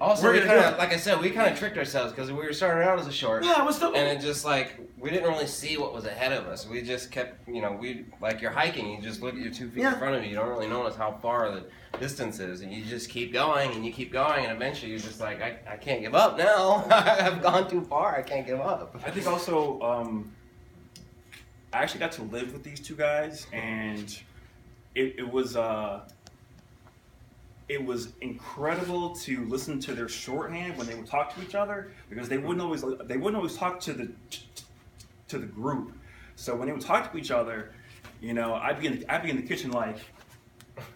Also, we kind of, like I said, we kind of tricked ourselves because we were starting out as a short. Yeah, it was still. And it just like we didn't really see what was ahead of us. We just kept, like you're hiking, you just look at your 2 feet in front of you. You don't really notice how far the distance is, and you just keep going and you keep going, and eventually you're just like, I can't give up now. I've gone too far. I can't give up. I think also, I actually got to live with these two guys, and it was incredible to listen to their shorthand when they would talk to each other, because they wouldn't always talk to the group. So when they would talk to each other, I'd be in the kitchen like,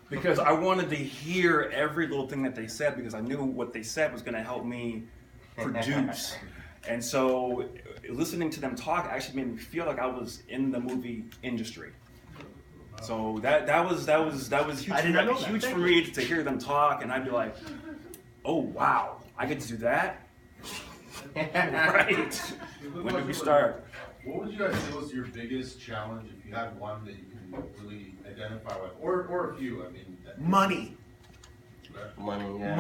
because I wanted to hear every little thing that they said, because I knew what they said was going to help me produce. And so listening to them talk actually made me feel like I was in the movie industry. So that was huge for me to hear them talk, and I'd be like, oh wow, I get to do that? Right. When did we start? What would you guys say was your biggest challenge, if you had one that you can really identify with, or a few? I mean, money. Money, yeah.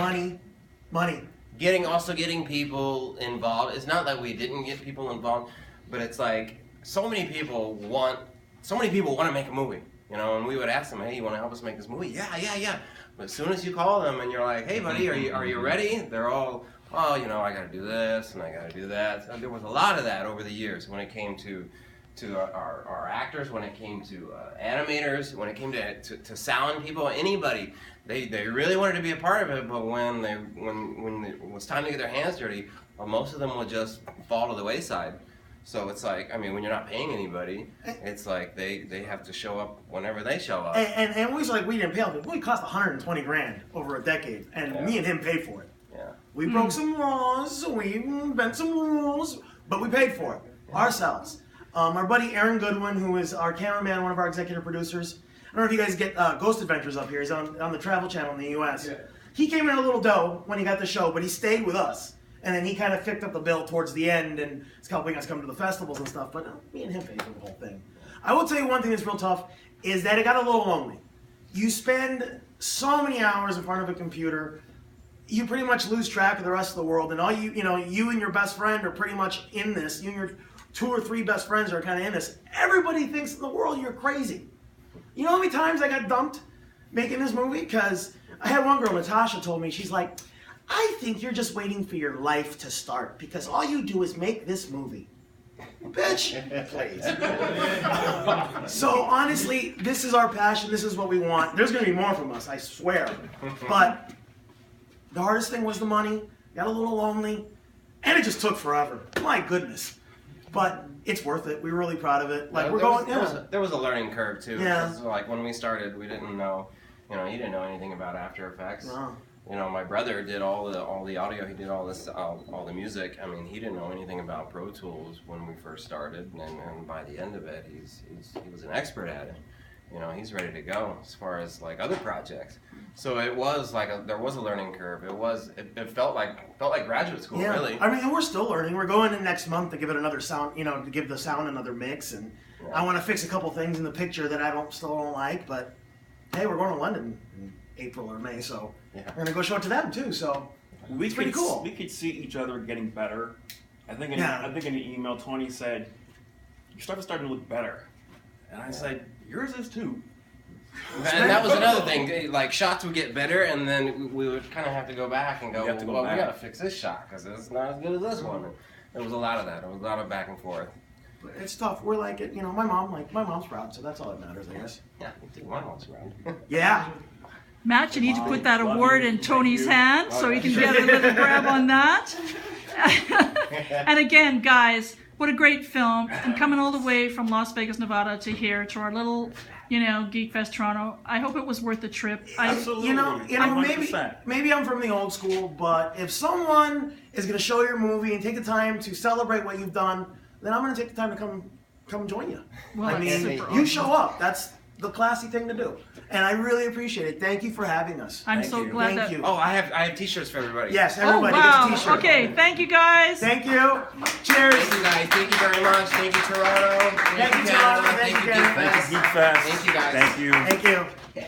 Money. Getting people involved. It's not that we didn't get people involved, but it's like so many people want to make a movie. And we would ask them, hey, you want to help us make this movie? Yeah. But as soon as you call them and you're like, hey, buddy, are you ready? They're all, oh, I got to do this and I got to do that. So there was a lot of that over the years when it came to our actors, when it came to animators, when it came to sound people, anybody. They really wanted to be a part of it, but when it was time to get their hands dirty, most of them would just fall to the wayside. So it's like, when you're not paying anybody, it's like they have to show up whenever they show up. And we was like, we didn't pay. The movie cost $120,000 over a decade, and me and him paid for it. Yeah. We broke some laws, we bent some rules, but we paid for it ourselves. Our buddy Aaron Goodwin, who is our cameraman, one of our executive producers. I don't know if you guys get Ghost Adventures up here. He's on the Travel Channel in the U.S. Yeah. He came in a little dough when he got the show, but he stayed with us. And then he kind of picked up the bill towards the end, and it's helping us come to the festivals and stuff. But me and him paid for the whole thing. I will tell you one thing that's real tough is that it got a little lonely. You spend so many hours in front of a computer, you pretty much lose track of the rest of the world. And all you and your best friend are pretty much in this. You and your 2 or 3 best friends are kind of in this. Everybody thinks in the world you're crazy. You know how many times I got dumped making this movie? Because I had one girl, Natasha, told me, she's like, I think you're just waiting for your life to start because all you do is make this movie. Bitch, please. So honestly, this is our passion. This is what we want. There's going to be more from us, I swear. But the hardest thing was the money. Got a little lonely. And it just took forever. My goodness. But it's worth it. We're really proud of it. Like there was a learning curve too. Yeah. Like when we started, we didn't know. You didn't know anything about After Effects. No. My brother did all the audio. He did all the music. He didn't know anything about Pro Tools when we first started, and by the end of it, he was an expert at it. He's ready to go as far as like other projects. So it was like there was a learning curve. It felt like graduate school, really. And we're still learning. We're going in next month to give it another sound, to give the sound another mix, and I want to fix a couple things in the picture that I still don't like. But hey, we're going to London in April or May, so we're gonna go show it to them too. So it's pretty cool. We could see each other getting better. I think in the email, Tony said, "You're starting to look better," and I said, "Yours is too." And that was another thing. Like shots would get better, and then we would kind of have to go back and go, we got to fix this shot because it's not as good as this one. And there was a lot of that. There was a lot of back and forth. But it's tough. We're like it. My mom's proud, so that's all that matters, I guess. Yeah, my mom's proud. Yeah. Matt, you need to put that award in Tony's hand so he can get a little grab on that. And again, guys, what a great film. And coming all the way from Las Vegas, Nevada to here, to our little, GeekFest Toronto. I hope it was worth the trip. Absolutely. Maybe I'm from the old school, but if someone is going to show your movie and take the time to celebrate what you've done, then I'm going to take the time to come join you. Well, you show up. That's the classy thing to do. And I really appreciate it. Thank you for having us. I'm so glad Thank you. Oh, I have T-shirts for everybody. Yes, everybody gets a T-shirt. Okay, thank you guys. Thank you. Cheers. Thank you guys. Thank you very much. Thank you, Toronto. Thank you, Toronto. Thank you, Thank you, GeekFest. GeekFest. Thank you, guys. Thank you. Thank you. Yeah.